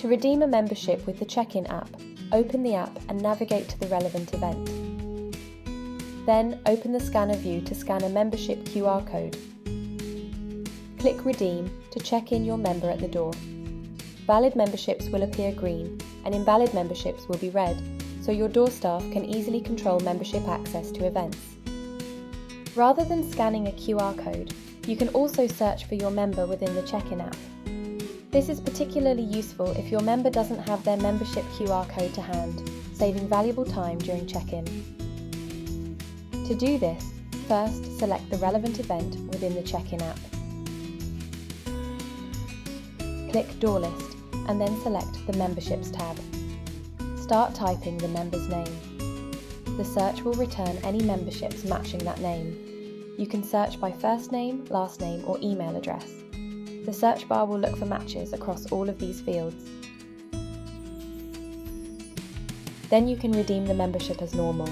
To redeem a membership with the Check-in app, open the app and navigate to the relevant event. Then open the scanner view to scan a membership QR code. Click Redeem to check in your member at the door. Valid memberships will appear green and invalid memberships will be red, so your door staff can easily control membership access to events. Rather than scanning a QR code, you can also search for your member within the Check-in app. This is particularly useful if your member doesn't have their membership QR code to hand, saving valuable time during check-in. To do this, first select the relevant event within the Check-in app. Click Door List and then select the Memberships tab. Start typing the member's name. The search will return any memberships matching that name. You can search by first name, last name, or email address. The search bar will look for matches across all of these fields. Then you can redeem the membership as normal.